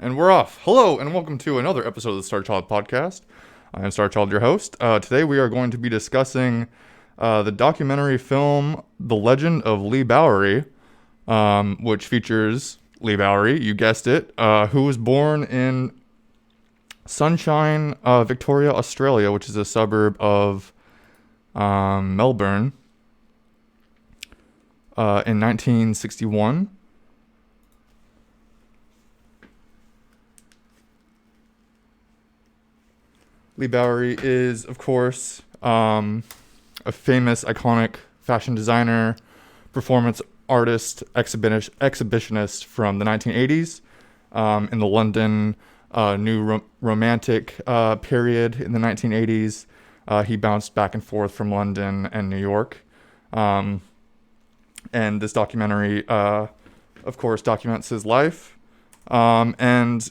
And we're off. Hello, and welcome to another episode of the Starchild podcast. I am Starchild, your host. Today we are going to be discussing the documentary film The Legend of Leigh Bowery, which features Leigh Bowery, you guessed it, who was born in Sunshine, Victoria, Australia, which is a suburb of Melbourne, in 1961. Leigh Bowery is, of course, a famous, iconic fashion designer, performance artist, exhibitionist from the 1980s, in the London Romantic period in the 1980s. He bounced back and forth from London and New York. And this documentary, of course, documents his life. And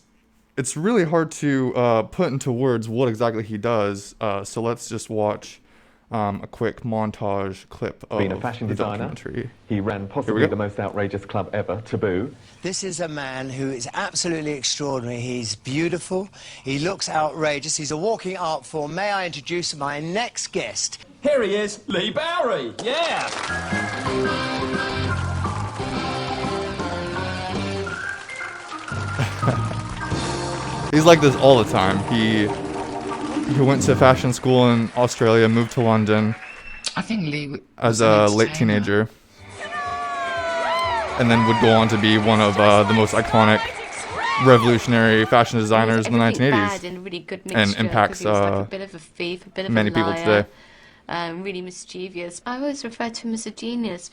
it's really hard to put into words what exactly he does. So let's just watch a quick montage clip of being a fashion the designer, documentary. he ran possibly the most outrageous club ever, Taboo. This is a man who is absolutely extraordinary. He's beautiful. He looks outrageous. He's a walking art form. May I introduce my next guest? Here he is, Leigh Bowery. Yeah. He's like this all the time. He went to fashion school in Australia, moved to London I think Leigh as a late teenager, and then would go on to be one of the most iconic revolutionary fashion designers in the 1980s, and really good and mixture, impacts 'cause he was like a bit of a thief, a bit of many a people liar, today. really mischievous. I always refer to him as a genius.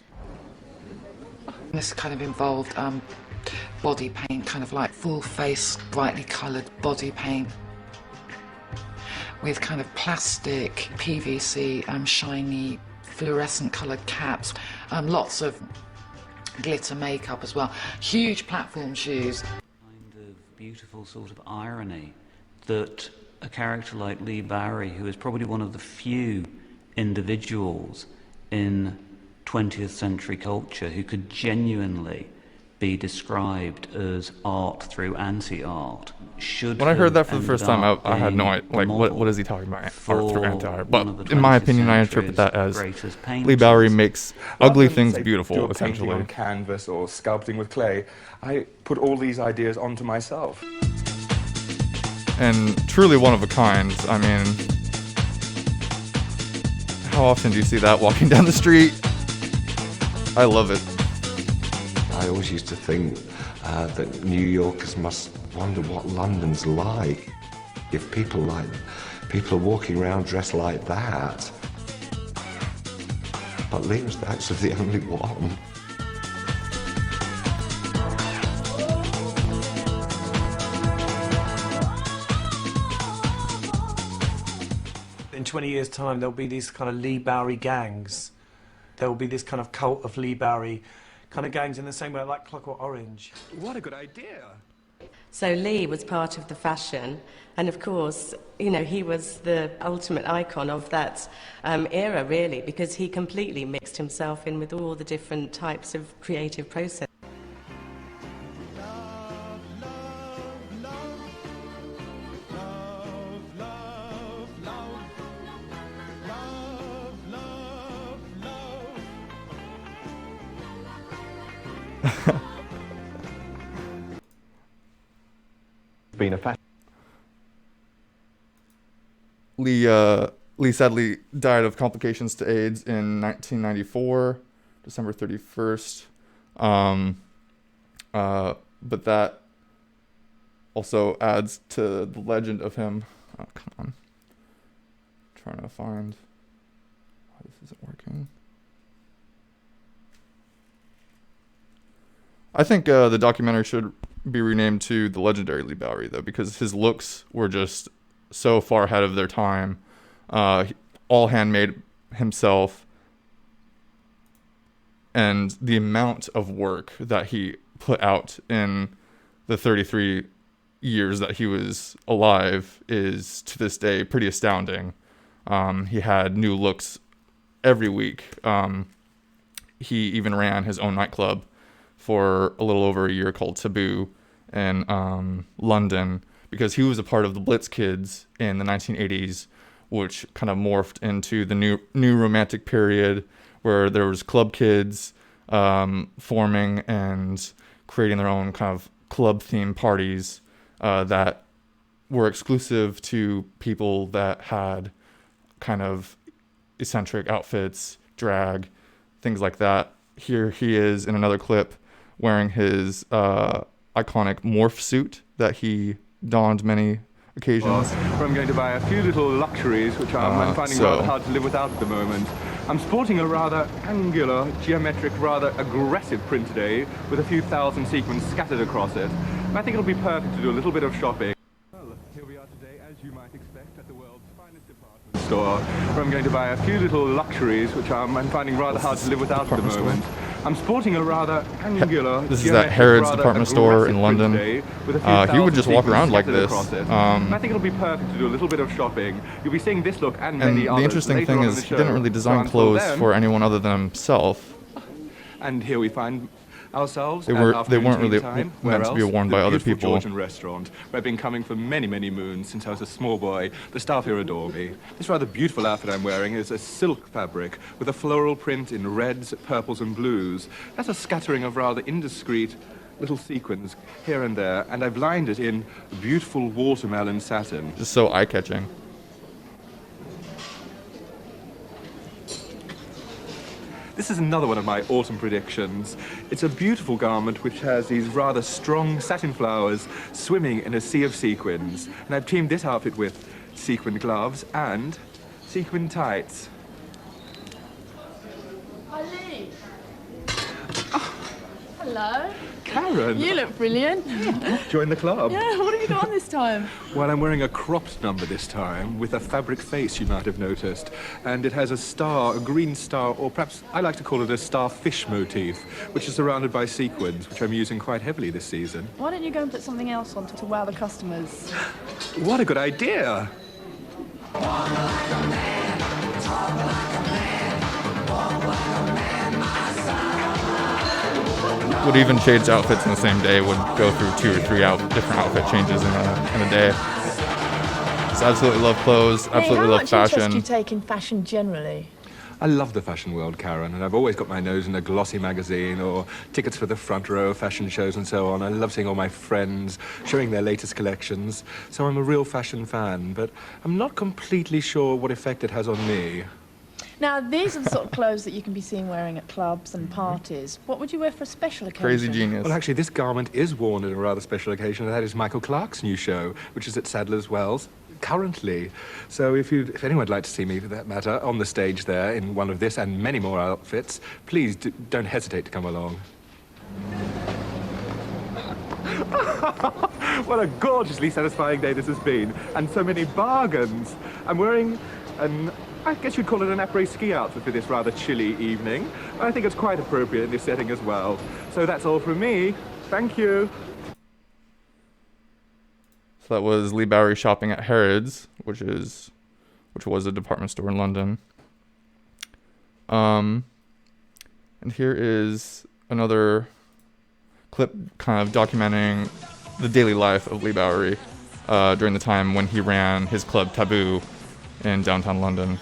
This kind of involved body paint, kind of like full face, brightly coloured body paint with kind of plastic, PVC, shiny, fluorescent coloured caps, lots of glitter makeup as well, huge platform shoes. Kind of beautiful sort of irony that a character like Leigh Bowery, who is probably one of the few individuals in 20th century culture who could genuinely be described as art through anti-art, should When I heard that for the have first ended time, up I had no being idea. a Like, what model is he talking about? Art for through anti-art. one of But the in my 20th opinion, I interpret that century's as greatest Leigh painters. Bowery makes ugly Rather than, things say, do beautiful, a painting essentially. on canvas or sculpting with clay, I put all these ideas onto myself. And truly one of a kind. I mean, how often do you see that walking down the street? I love it. I always used to think that New Yorkers must wonder what London's like if people are walking around dressed like that. But Leigh was actually the only one. In 20 years' time, there'll be these kind of Leigh Bowery gangs. There will be this kind of cult of Leigh Bowery kind of gangs in the same way like Clockwork Orange. What a good idea. So Leigh was part of the fashion, and of course, you know, he was the ultimate icon of that era, really, because he completely mixed himself in with all the different types of creative process. Being a fashion Leigh sadly died of complications to AIDS in 1994, December 31st. But that also adds to the legend of him. Oh, come on. Trying to find why this isn't working. I think the documentary should be renamed to The Legendary Leigh Bowery, though, because his looks were just so far ahead of their time. All handmade himself, and the amount of work that he put out in the 33 years that he was alive is, to this day, pretty astounding. He had new looks every week. He even ran his own nightclub for a little over a year called Taboo in London, because he was a part of the Blitz Kids in the 1980s, which kind of morphed into the new romantic period, where there was club kids forming and creating their own kind of club-themed parties that were exclusive to people that had kind of eccentric outfits, drag, things like that. Here he is in another clip wearing his iconic morph suit that he donned many occasions. Where I'm going to buy a few little luxuries which I'm finding rather hard to live without at the moment. I'm sporting a rather angular, geometric, rather aggressive print today with a few thousand sequins scattered across it. And I think it'll be perfect to do a little bit of shopping. Well, here we are today, as you might expect, at the world's finest department store, where I'm going to buy a few little luxuries which I'm finding rather hard to live without at the moment. I'm sporting a rather angular... This is at Harrods department store in London. He would just walk around like this. I think it'll be perfect to do a little bit of shopping. You'll be seeing this look and many others. The interesting thing is he didn't really design clothes for anyone other than himself. And here we find ourselves. They weren't really meant to be worn by other people. Georgian restaurant, where I've been coming for many, many moons since I was a small boy. The staff here adore me. This rather beautiful outfit I'm wearing is a silk fabric with a floral print in reds, purples and blues. That's a scattering of rather indiscreet little sequins here and there, and I've lined it in beautiful watermelon satin. Just so eye-catching. This is another one of my autumn predictions. It's a beautiful garment which has these rather strong satin flowers swimming in a sea of sequins. And I've teamed this outfit with sequin gloves and sequin tights. Hi, Lee. Hello. Karen! You look brilliant. Join the club. Yeah, what have you got on this time? Well, I'm wearing a cropped number this time with a fabric face, you might have noticed. And it has a star, a green star, or perhaps I like to call it a starfish motif, which is surrounded by sequins, which I'm using quite heavily this season. Why don't you go and put something else on to wow the customers? What a good idea! Walk like a man, talk like a man, walk like a man, my side. Would even change outfits in the same day, would go through 2 or 3 different outfit changes in a day. Just absolutely love clothes, absolutely love fashion. How much interest do you take in fashion generally? I love the fashion world, Karen, and I've always got my nose in a glossy magazine or tickets for the front row of fashion shows and so on. I love seeing all my friends showing their latest collections, so I'm a real fashion fan, but I'm not completely sure what effect it has on me. Now, these are the sort of clothes that you can be seen wearing at clubs and parties. What would you wear for a special occasion? Crazy genius. Well, actually, this garment is worn at a rather special occasion, and that is Michael Clarke's new show, which is at Sadler's Wells currently. So if anyone would like to see me, for that matter, on the stage there in one of this and many more outfits, please don't hesitate to come along. What a gorgeously satisfying day this has been, and so many bargains. I'm wearing I guess you'd call it an après-ski outfit for this rather chilly evening. I think it's quite appropriate in this setting as well. So that's all from me. Thank you. So that was Leigh Bowery shopping at Harrods, which was a department store in London. And here is another clip kind of documenting the daily life of Leigh Bowery during the time when he ran his club Taboo in downtown London.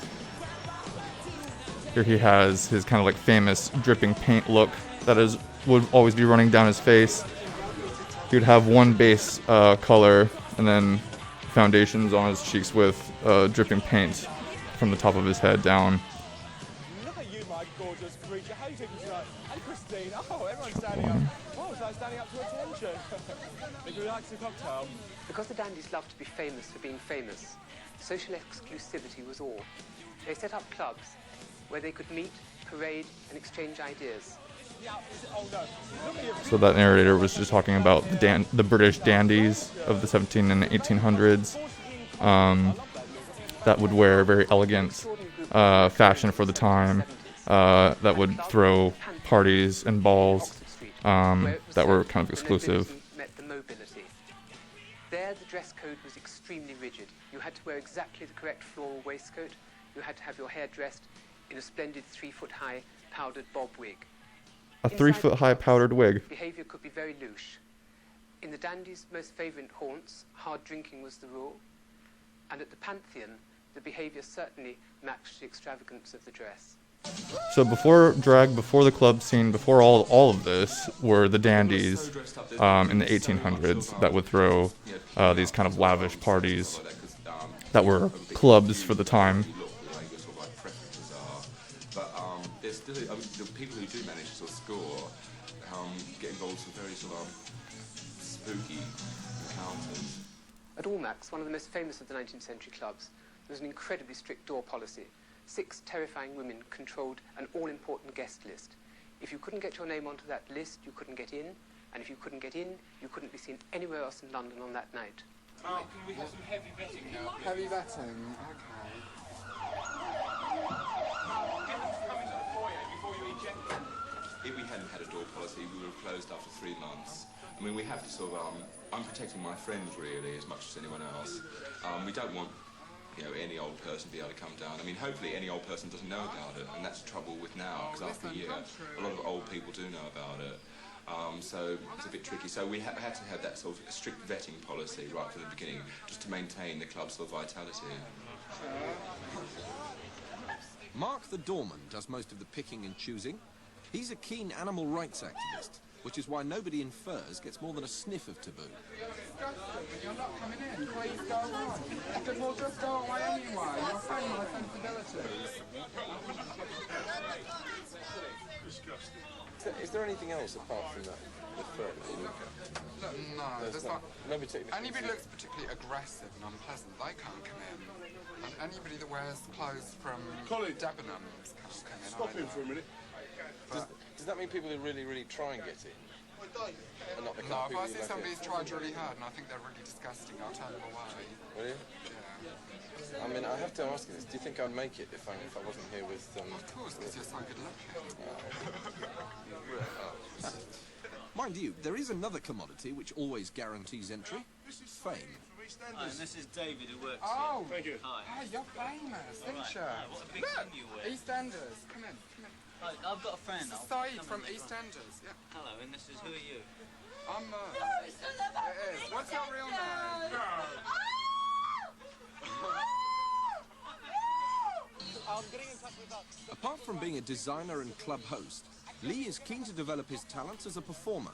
Here he has his kind of like famous dripping paint look that would always be running down his face. He would have one base color and then foundations on his cheeks with dripping paint from the top of his head down. Look at you, my gorgeous creature. How you doing tonight? Hey, Christine. Oh, everyone's standing up. Oh, it's like standing up to attention. Make a relaxing cocktail. Because the dandies loved to be famous for being famous, social exclusivity was all. They set up clubs where they could meet, parade, and exchange ideas. So that narrator was just talking about the British dandies of the 1700s and 1800s that would wear very elegant fashion for the time, that would throw parties and balls that were kind of exclusive. Met the mobility. There, the dress code was extremely rigid. You had to wear exactly the correct floral waistcoat. You had to have your hair dressed in a splendid 3-foot-high powdered bob wig. A 3-foot-high powdered wig. Behavior could be very louche. In the dandies' most favourite haunts, hard drinking was the rule, and at the Pantheon, the behaviour certainly matched the extravagance of the dress. So before drag, before the club scene, before all of this, were the dandies in the 1800s that would throw these kind of lavish parties that were clubs for the time. But there's still, the people who do manage to sort of score get involved in some very sort of spooky encounters. At Almack's, one of the most famous of the 19th century clubs, there was an incredibly strict door policy. 6 terrifying women controlled an all-important guest list. If you couldn't get your name onto that list, you couldn't get in, and if you couldn't get in, you couldn't be seen anywhere else in London on that night. Oh, can we have some heavy vetting now? Heavy vetting, okay. If we hadn't had a door policy, we would have closed after 3 months. I mean, we have to sort of, I'm protecting my friends really as much as anyone else. We don't want, you know, any old person to be able to come down. I mean, hopefully any old person doesn't know about it, and that's the trouble with now, because after a year, a lot of old people do know about it. So it's a bit tricky. So we had to have that sort of strict vetting policy right from the beginning, just to maintain the club's sort of vitality. Mark the doorman does most of the picking and choosing. He's a keen animal rights activist, which is why nobody in furs gets more than a sniff of taboo. You're disgusting, you're not coming in. Please go on. Well, just go away anyway. You're offending my sensibilities. Is there anything else apart from that? The fur that you look at? No, there's not. No particular. Anybody looks particularly aggressive and unpleasant, they can't come in. And anybody that wears clothes from Debenhams can't come in. Stop him for a minute. Does that mean people who really, really try and get in? Are not the No, kind if of I people see you somebody who's tried really hard and I think they're really disgusting, I'll turn them away. Will you? Yeah. I mean, I have to ask you this. Do you think I'd make it if I wasn't here with... Of course, because you're so good looking. Mind you, there is another commodity which always guarantees entry. Fame. Hi, and this is David who works Oh, here. Thank you. Hi. Hey, you're famous, aren't you? Hi, what a big thing you wear. EastEnders, come in, come in. Hi, I've got a friend. This is Saeed from EastEnders, yeah. Hello, and this is, who are you? I'm, It is. What's your real name? Apart from being a designer and club host, Leigh is keen to develop his talents as a performer.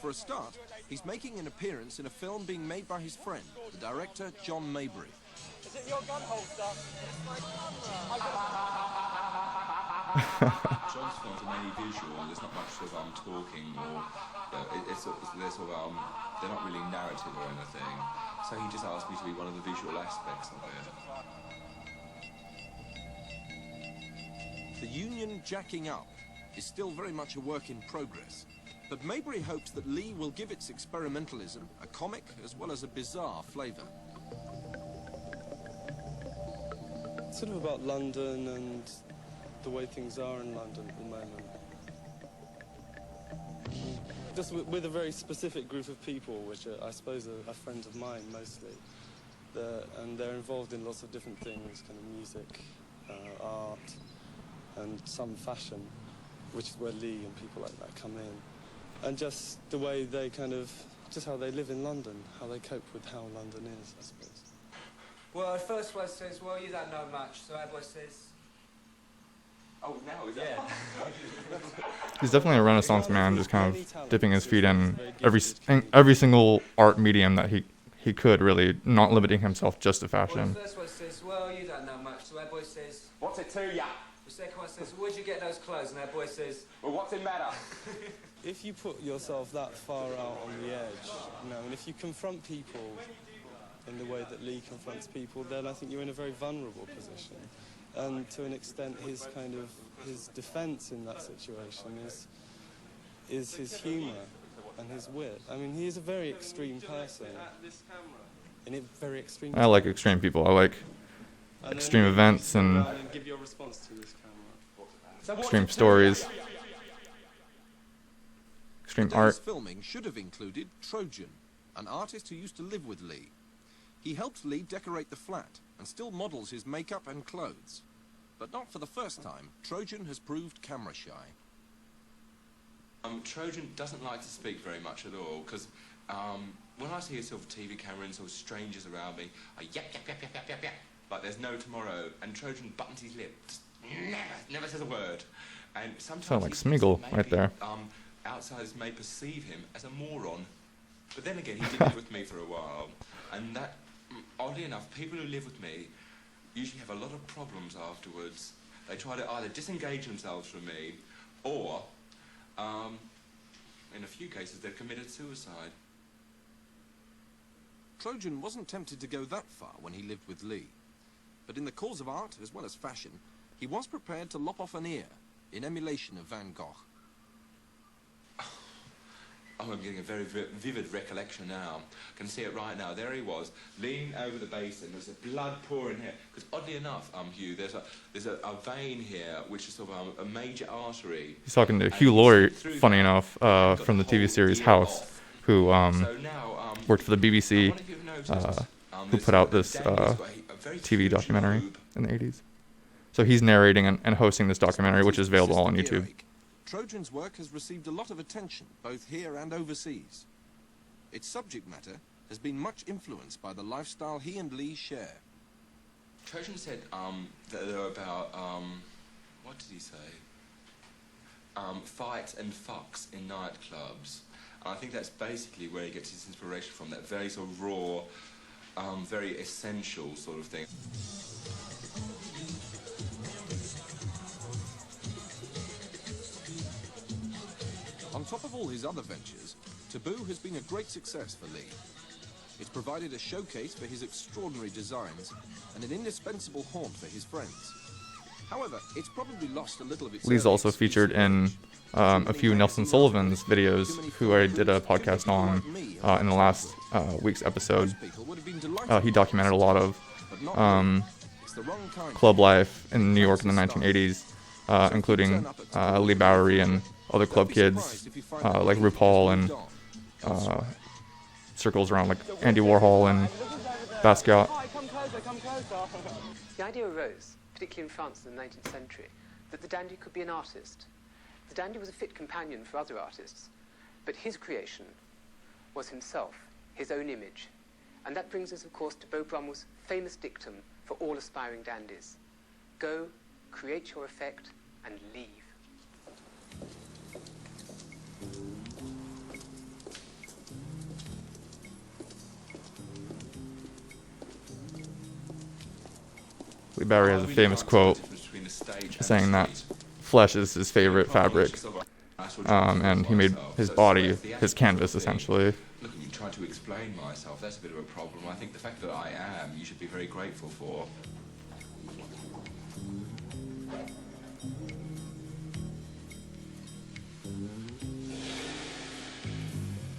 For a start, he's making an appearance in a film being made by his friend, the director John Maybury. Is it your gun holster? John's films are mainly visual, there's not much sort of talking or they're not really narrative or anything. So he just asked me to be one of the visual aspects of it. The union jacking up is still very much a work in progress, but Maybury hopes that Leigh will give its experimentalism a comic as well as a bizarre flavour. It's sort of about London and the way things are in London at the moment. Just with a very specific group of people, which I suppose are friends of mine mostly. And they're involved in lots of different things, kind of music, art, and some fashion, which is where Leigh and people like that come in. And just the way they just how they live in London, how they cope with how London is, I suppose. Well, the first one says, well, you don't know much, so our boy says... Oh, now is that? He's definitely a Renaissance man, just kind of dipping his feet in every single art medium that he could, really, not limiting himself just to fashion. Well, the first one says, well, you don't know much, so our boy says... What's it to ya? The second one says, where'd you get those clothes? And our boy says... Well, what's it matter? If you put yourself that far out on the edge, and if you confront people in the way that Leigh confronts people, then I think you're in a very vulnerable position. And to an extent, his defence in that situation is his humour and his wit. I mean, he is a very extreme person. Very extreme. I like extreme people. I like extreme events and give your response to this camera. extreme stories, extreme art. Today's filming should have included Trojan, an artist who used to live with Leigh. He helped Leigh decorate the flat and still models his makeup and clothes. But not for the first time, Trojan has proved camera shy. Trojan doesn't like to speak very much at all, because when I see a sort of TV camera and sort of strangers around me, I yap, yap, yap, yap, yap, yap, yap, like there's no tomorrow, and Trojan buttons his lip, just never says a word. And sometimes Sound like Smeagol right there. Outsiders may perceive him as a moron, but then again, he did live with me for a while, and that, oddly enough, people who live with me usually have a lot of problems afterwards. They try to either disengage themselves from me, or, in a few cases, they've committed suicide. Trojan wasn't tempted to go that far when he lived with Leigh. But in the cause of art, as well as fashion, he was prepared to lop off an ear in emulation of Van Gogh. Oh, I'm getting a very vivid recollection now. I can see it right now. There he was, leaning over the basin. There's blood pouring here. Because oddly enough, Hugh, there's a vein here which is sort of a major artery. He's talking to Hugh Laurie, funny enough, from the TV series House, who worked for the BBC, who put out this TV documentary in the 80s. So he's narrating and hosting this documentary, which is available on YouTube. Trojan's work has received a lot of attention, both here and overseas. Its subject matter has been much influenced by the lifestyle he and Leigh share. Trojan said that there were about, what did he say? Fights and fucks in nightclubs. And I think that's basically where he gets his inspiration from, that very sort of raw, very essential sort of thing. On top of all his other ventures, Taboo has been a great success for Leigh. It's provided a showcase for his extraordinary designs and an indispensable haunt for his friends. However, it's probably lost a little of its... Lee's also featured in a few Nelson Sullivan's videos, who I did a podcast on in the last week's episode. He documented a lot of club life in New York in the 1980s, including Leigh Bowery and other club kids like RuPaul and circles around like Andy Warhol and Basquiat. The idea arose, particularly in France in the 19th century, that the dandy could be an artist. The dandy was a fit companion for other artists, but his creation was himself, his own image. And that brings us, of course, to Beau Brummell's famous dictum for all aspiring dandies. Go, create your effect, and leave. Leigh Bowery has a famous quote saying that flesh is his favorite fabric, and he made his body his canvas, essentially. Look at me trying to explain myself, that's a bit of a problem. I think the fact that I am, you should be very grateful for.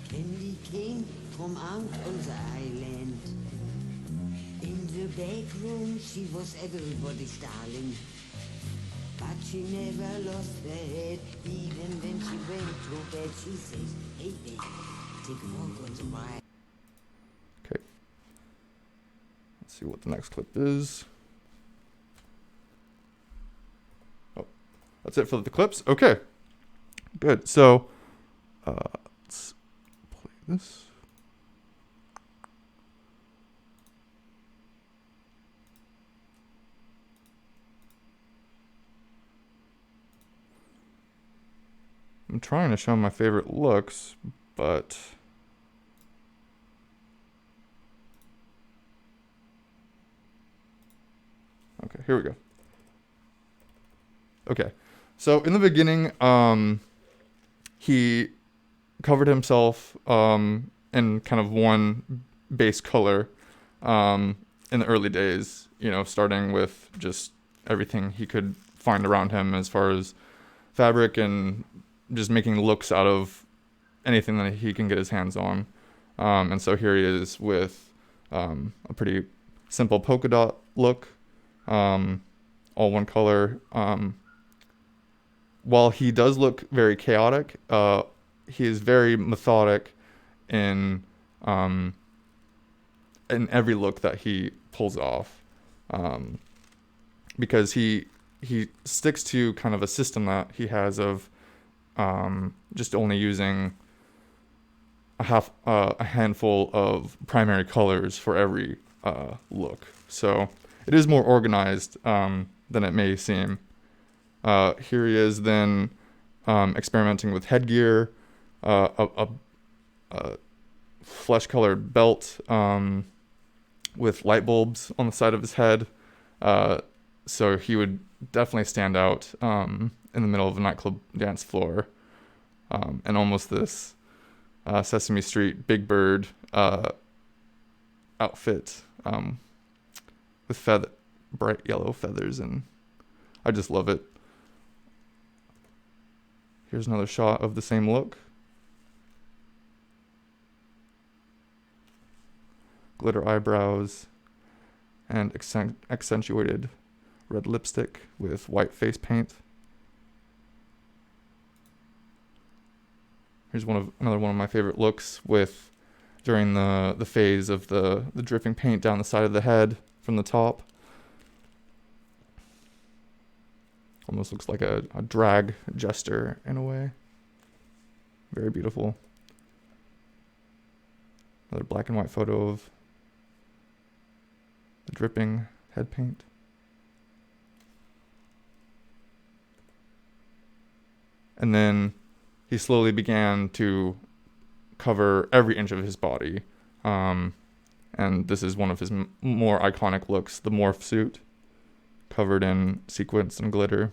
Candy came from out on the island. In the back room, she was everybody's darling. But she never lost her head, even when she went to bed. She says, hey, babe, take a walk on the ride. Okay. Let's see what the next clip is. Oh, that's it for the clips? Okay. Good. So, let's play this. I'm trying to show my favorite looks, but okay, here we go. Okay, so in the beginning, he covered himself in kind of one base color in the early days, you know, starting with just everything he could find around him as far as fabric and just making looks out of anything that he can get his hands on. And so here he is with a pretty simple polka dot look, all one color. While he does look very chaotic, he is very methodic in every look that he pulls off, because he sticks to kind of a system that he has of just only using a handful of primary colors for every look. So it is more organized than it may seem. Here he is then experimenting with headgear, a flesh-colored belt with light bulbs on the side of his head. So he would definitely stand out in the middle of a nightclub dance floor. And almost this Sesame Street Big Bird outfit with bright yellow feathers, and I just love it. Here's another shot of the same look. Glitter eyebrows and accentuated red lipstick with white face paint. Here's another one of my favorite looks during the phase of the dripping paint down the side of the head from the top. Almost looks like a drag jester in a way. Very beautiful. Another black and white photo of the dripping head paint. And then he slowly began to cover every inch of his body. And this is one of his more iconic looks, the morph suit, covered in sequins and glitter.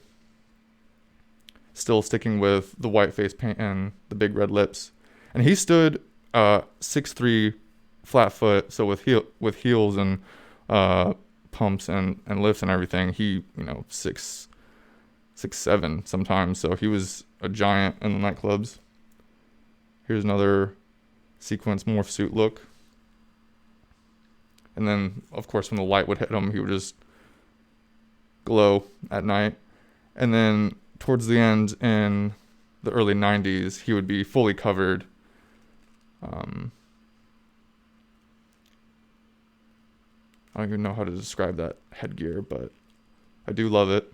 Still sticking with the white face paint and the big red lips. And he stood 6'3", flat foot, so with heels and pumps and lifts and everything, he 6'7" sometimes, so he was a giant in the nightclubs. Here's another sequence morph suit look. And then, of course, when the light would hit him, he would just glow at night. And then towards the end, in the early 90s, he would be fully covered. I don't even know how to describe that headgear, but I do love it.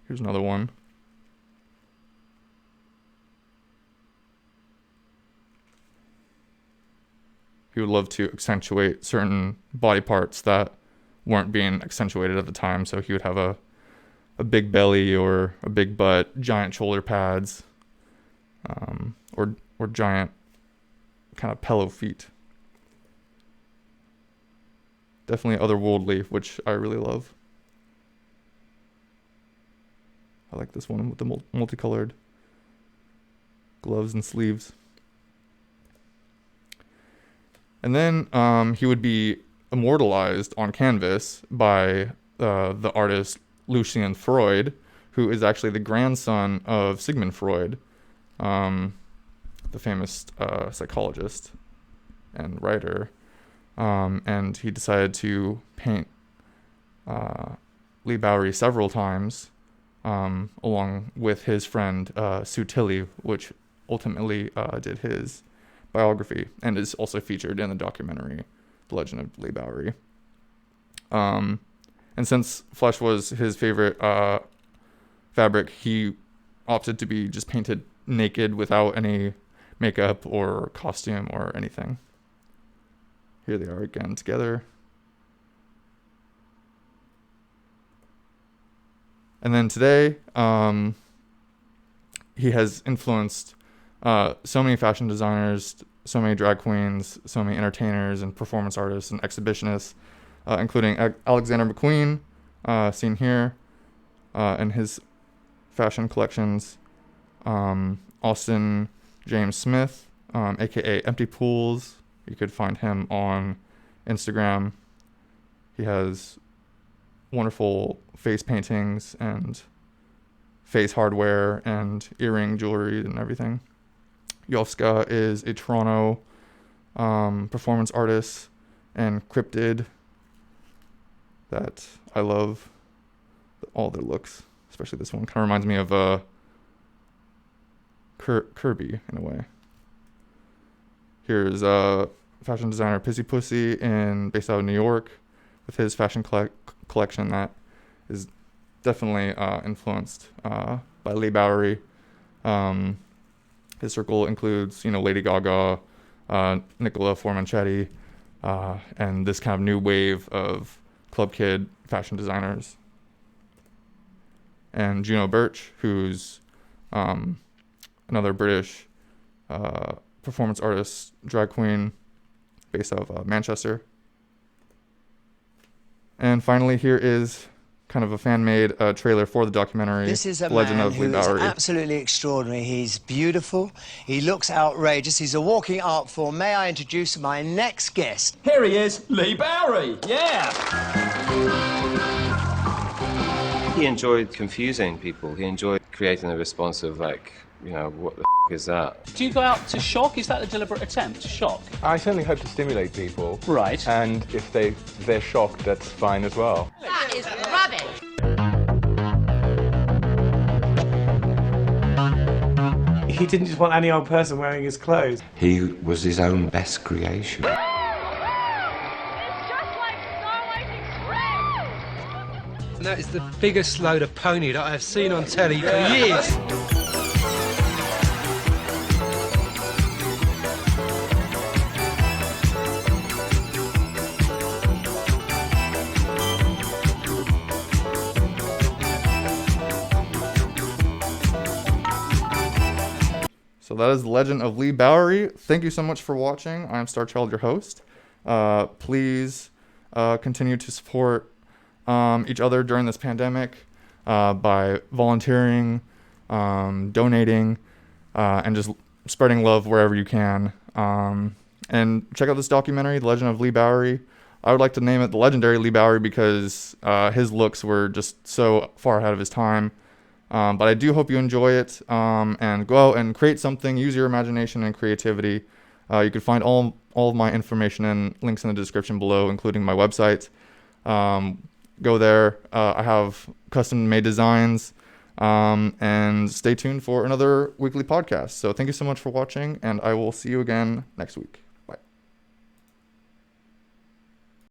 Here's another one. He would love to accentuate certain body parts that weren't being accentuated at the time. So he would have a big belly or a big butt, giant shoulder pads, or giant kind of pillow feet. Definitely otherworldly, which I really love. I like this one with the multicolored gloves and sleeves. And then he would be immortalized on canvas by the artist Lucian Freud, who is actually the grandson of Sigmund Freud, the famous psychologist and writer. And he decided to paint Leigh Bowery several times, along with his friend Sue Tilley, which ultimately did his biography and is also featured in the documentary The Legend of Leigh Bowery. And since flesh was his favorite fabric, he opted to be just painted naked without any makeup or costume or anything. Here they are again together. And then today, he has influenced so many fashion designers, so many drag queens, so many entertainers and performance artists and exhibitionists, including Alexander McQueen, seen here in his fashion collections, Austin James Smith, aka Empty Pools. You could find him on Instagram. He has wonderful face paintings and face hardware and earring jewelry and everything. Yovska is a Toronto performance artist and cryptid that I love all their looks, especially this one. Kind of reminds me of Kirby in a way. Here's fashion designer Pissy Pussy based out of New York with his fashion collection that is definitely influenced by Leigh Bowery. His circle includes, Lady Gaga, Nicola Formanchetti, and this kind of new wave of club kid fashion designers. And Juno Birch, who's another British performance artist, drag queen, based out of Manchester. And finally, here is kind of a fan-made trailer for the documentary. This is a Legend man of who Leigh is Bowery. absolutely extraordinary. He's beautiful. He looks outrageous. He's a walking art form. May I introduce my next guest? Here he is, Leigh Bowery. Yeah. He enjoyed confusing people. He enjoyed creating a response of like, what the is that? Do you go out to shock? Is that a deliberate attempt to shock? I certainly hope to stimulate people. Right. And if they're shocked, that's fine as well. That is rubbish. He didn't just want any old person wearing his clothes. He was his own best creation. And that is the biggest load of pony that I have seen on telly for years. So that is the Legend of Leigh Bowery. Thank you so much for watching. I'm Starchild, your host. Please continue to support each other during this pandemic by volunteering, donating, and just spreading love wherever you can. And check out this documentary, The Legend of Leigh Bowery. I would like to name it The Legendary Leigh Bowery because his looks were just so far ahead of his time. But I do hope you enjoy it and go out and create something, use your imagination and creativity. You can find all of my information and links in the description below, including my website. Go there. I have custom-made designs. And stay tuned for another weekly podcast. So thank you so much for watching, and I will see you again next week.